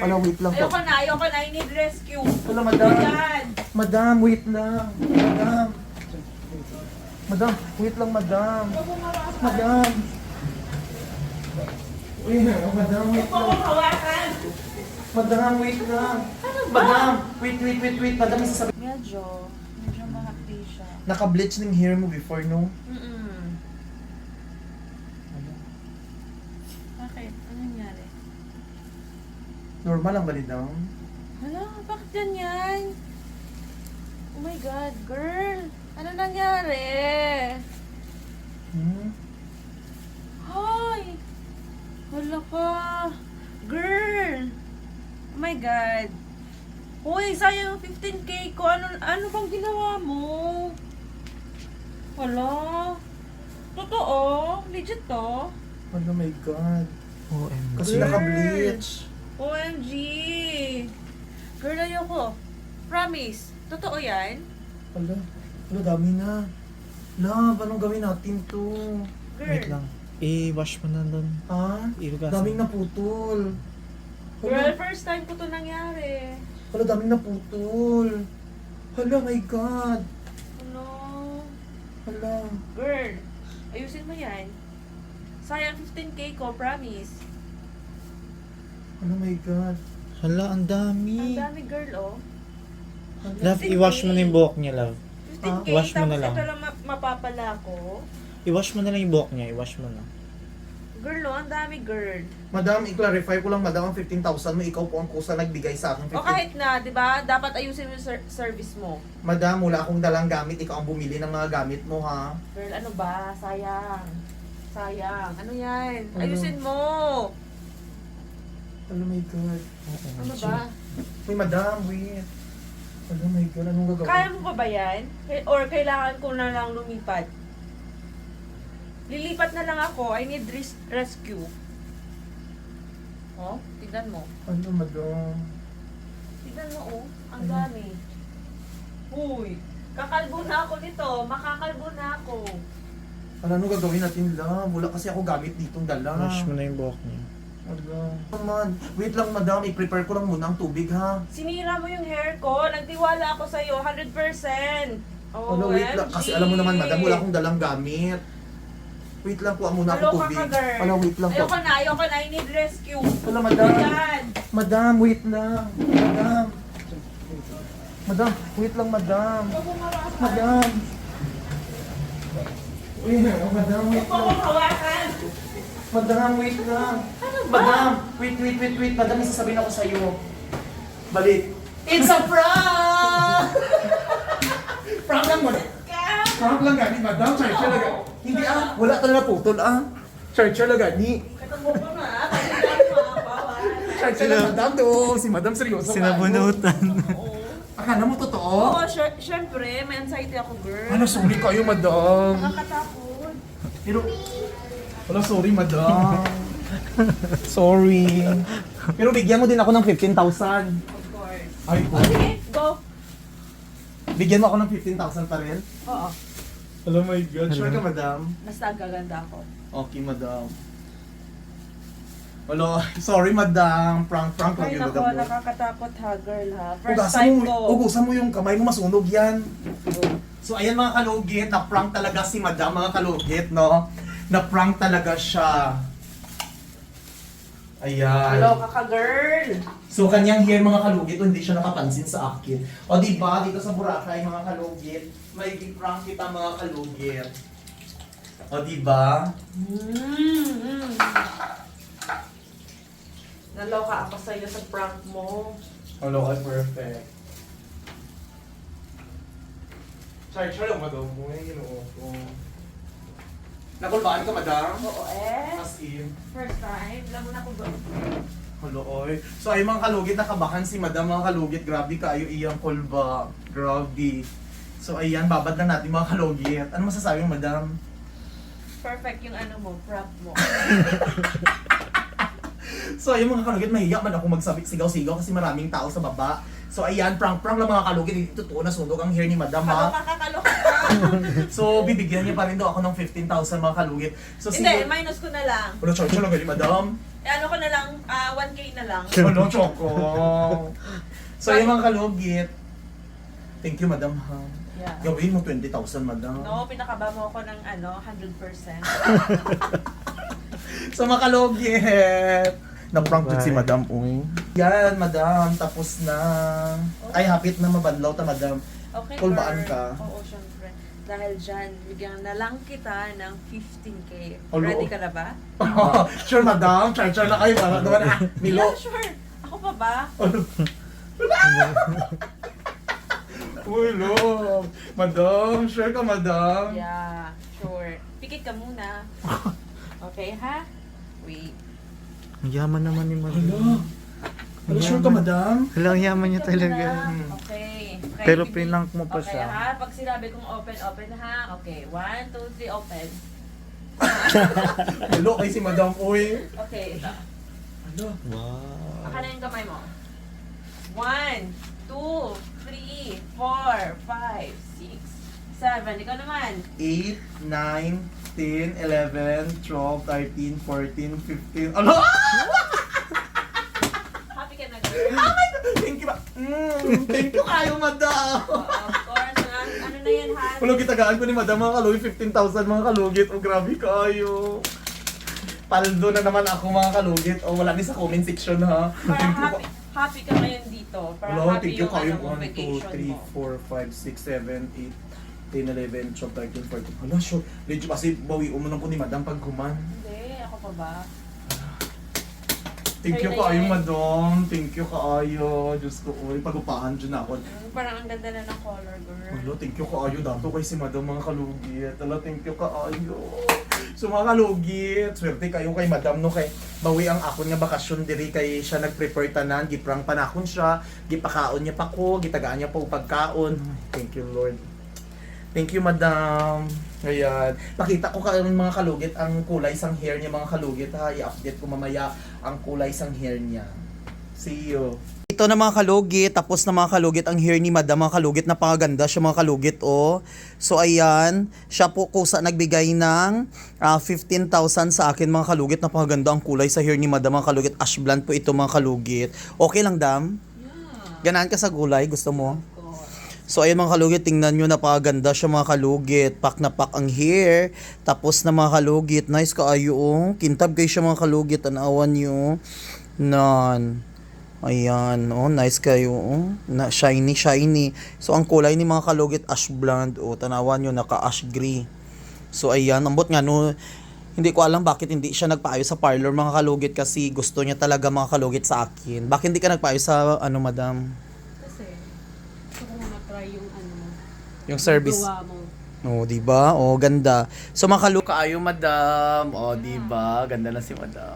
Wala, wait lang po. Ayoko na. I need rescue. Wala, madam. Ayan. Madam, wait lang. Madam. Madam, wait lang, madam. Madam. Uy, madam, wait Huwag mo lang. hawakan. Madam, wait lang. Ano ba? Madam, wait. Madam, may sasabi. Medyo mahapdi siya. Naka-bleach ng hair mo before, no? Bakit? Ano nangyari? Normal lang ba ni down? Hala, bakit ganyan? Oh my God, girl! Ano nangyari? Hoy! Hala ka! Girl! Oh my God! Hoy, sayang yung 15K ko. Ano bang ginawa mo? Hala? Totoo? Legit to? Oh my God. OMG. Kasi naka-bleach. OMG! Girl, ayoko. Promise. Totoo yan? Wala, dami na. Love, anong gawin natin to? Girl. Wait lang. I-wash mo na doon. Ha? Ilugasan. Daming naputol. Girl, first time ko to nangyari. Wala, daming naputol. Hala, my God. Ano? Hala. Girl, ayusin mo yan. Sayang 15K ko, promise. Hala, my God. Hala, ang Ang dami. dami, girl, oh. Hala. Love, i-wash mo na yung buhok niya, love. 15K, Wash mo na tapos lang. ito lang mapapala ko. I-wash mo na lang yung buhok niya. I-wash mo na. Girl, oh, ang dami, girl. Madam, i-clarify ko lang, madam, ang 15,000 mo, ikaw po ang kusa nagbigay sa akin. O kahit na, di ba? Dapat ayusin mo yung service mo. Madam, wala akong dalang gamit, ikaw ang bumili ng mga gamit mo, ha? Girl, ano ba? Sayang. Sayang. Ano yan? Ano? Ayusin mo. Hala, my God. Ano ba? Uy, madam, wait. Hala, my God, anong gagawin? Kaya mo pa ba yan? Or kailangan ko na lang lumipat? Lilipat na lang ako. I need rescue. Oh, tignan mo. Ano, madam? Tignan mo, oh. Ang dami. Uy, kakalbo na ako nito. Makakalbo na ako. Ano gagawin natin, love? Wala kasi ako gamit ditong dala. Wash mo na yung buhok niya. Hala. Man, wait lang, madam. I-prepare ko lang muna ang tubig, ha? Sinira mo yung hair ko. Nagtiwala ako sa'yo. 100%. Oh, Hala, wait lang. Kasi alam mo naman, madam, wala akong dalang gamit. Wait lang po, muna ako Aloka tubig. ka, girl. Hala, wait lang po. Ayoko na. I need rescue. Hala, madam. Ayan. Madam, wait lang. Madam. Madam, wait lang, madam. Huwag mo hawakan. Madam. Uy, madam, wait Huwag mo lang. hawakan. Madam, wait lang. Ano ba? Madam, wait. Madam, may sasabihin ako sa'yo. Balik. It's a prank! Prank lang, madam. Prank lang gani, madam. Charger lang gani. Hindi wala talaga putol Charger lang gani. Katamo ko na. Kailangan mo, bawal. Charger lang, madam. Do, si madam seryoso. Sinabunutan. Oo. Akala mo totoo? Oo, syempre. May anxiety ako, girl. Ano, sorry kayo, madam. Nakakatakot. Pero, wala, sorry, madam. Sorry. Pero bigyan mo din ako ng 15,000. Of course. Ay, O, sige, go. bigyan mo ako ng 15,000 pa rin? Oo. Oh my God. Sure ka, madam? Basta gaganda ako. Okay, madam. Wala, sorry, madam. Prank lang Ay, yun, nako, madam. nakakatakot ha, girl ha. First Ugasan time mo, ko. ugusan mo yung kamay mo, masunog yan. So, ayan mga kalugit, na-prank talaga si madam, mga kalugit, no? Na-prank talaga siya. Ayan. Aloka ka, girl. So, kanyang hair, mga kalugit, hindi siya nakapansin sa akin. O, diba, dito sa Boracay, mga kalugit, may prank kita, mga kalugit. O, diba? Naloka ako sa'yo sa prank mo. Hello, ay perfect. Char lang, madam mo. Ginoo ko. Nakulbaan ka, madam? Oo eh. As in. First time. Alam mo na kung ba. Hello, oy. So, ay mga kalugit, nakabakan si madam, mga kalugit. Grabe kayo iyang kulba. Grabe. So, ayan, babad na natin mga kalugit. Ano masasabi mo, madam? Perfect yung ano mo, prop mo. So, ayun mga kalugit, mahiya man ako magsigaw-sigaw kasi maraming tao sa baba. So, ayan, prank lang mga kalugit. Hindi totoo na sunog ang hair ni madam, ha? Kakaloka ka. So, bibigyan niya pa rin daw ako ng 15,000 mga kalugit. So, Hindi, minus ko na lang. Wala, charge lang, gali, madam. ano ko na lang, 1K na lang. Ano, Choco? So, yung mga kalugit. Thank you, madam, ha? Yeah. Gawin mo 20,000, madam. No, pinakaba mo ako ng 100%. So, mga kalugit. Na-prank din si Bye. madam, uy. Yan, madam. Tapos na. Ay, hapit na mabadlaw ta, madam. Okay, Kulbaan girl. ka. Oo, syempre. Dahil dyan, bigyan na lang kita ng 15K. Alo. Ready ka na ba? Sure, madam. Char-char na kayo. Para naman, Milo. Yeah, sure. Ako pa ba? Uy, love. Madam, sure ka, madam? Yeah, sure. Pikit ka muna. Okay, ha? Wait. Ang yaman naman ni Hello? Madam. Hello, sure ka, madam? Hala, ang yaman niya talaga. Okay. Okay. Pero pinank mo pa Okay, siya. ha? Pag sinabi kong open, open, ha? Okay, 1, 2, 3, open. Hello, kay si madam, uy. Okay, ito. Hello. Wow. Baka na yung kamay mo. 1, 2, 3, 4, 5, 6, 7. Ikaw naman. 8, 9, 10, 11, 12, 13, 14, 15. Ano? Happy ka na, girl? Thank you, thank you kayo, madam. Of course. Ano na yan, ha? Wala gitagaan ko ni madam mga kalugit, 15,000 mga kalugit. Oh, grabe kayo. Paldo na naman ako mga kalugit. Oh, wala ni sa comment section, ha. Para Thank you happy, happy ka ngayon dito. Para Hello, happy thank you yung kayo. ano mo, 1, 2, vacation 3, mo. 4, 5, 6, 7, 8, 10, 11, 12, 13, 14. Hala, sure. Legit kasi bawi umunan ko ni madam pag kuman. Hindi, ako pa ba? Thank you Sorry na kaayo, yan. madam. Thank you kaayo. Diyos ko, uy, pagupahan dyan ako. Parang ang ganda na ng color, girl. Hello, thank you kaayo. Dato kay si madam mga kalugit. Hello, thank you kaayo. So mga kalugit, swerte kayo kay madam no kay bawi ang akon nga bakasyon diri kay siya nag-prepare tanan, giprang panakon siya, gipakaon niya pa ko, gitagaan niya pa og pagkaon. Thank you, Lord. Thank you, madam. Ayan. Pakita ko karon mga kalugit ang kulay sang hair niya mga kalugit ha. I-update ko mamaya ang kulay sang hair niya. See you. Ito na mga kalugit, tapos na mga kalugit ang hair ni madam, mga kalugit, napakaganda siya mga kalugit, oh. So ayan, siya po kusa nagbigay ng 15,000 sa akin mga kalugit, napakaganda ang kulay sa hair ni madam mga kalugit, ash blonde po ito mga kalugit. Okay lang, dam? Yeah. Ganaan ka sa gulay, gusto mo? Of course. So ayun mga kalugit, tingnan nyo, napakaganda siya mga kalugit. Pak na pak ang hair. Tapos na mga kalugit, nice kaayo, oh. Kintab kayo siya mga kalugit, tanawan nyo. Nan. Ayan, oh, nice kayo, oh. Na, shiny, shiny. So ang kulay ni mga kalugit, ash blonde, oh. Tanawan nyo, naka-ash gray. So ayan, ambot nga, no. Hindi ko alam bakit hindi siya nagpaayos sa parlor mga kalugit kasi gusto niya talaga mga kalugit sa akin. Bakit hindi ka nagpaayos sa, ano, madam? Kasi, gusto ko na try yung ano, Yung service. gawa mo. Oh, di ba? Oh, ganda. So makaluka ayo, madam. Oh, di ba? Ganda na si madam.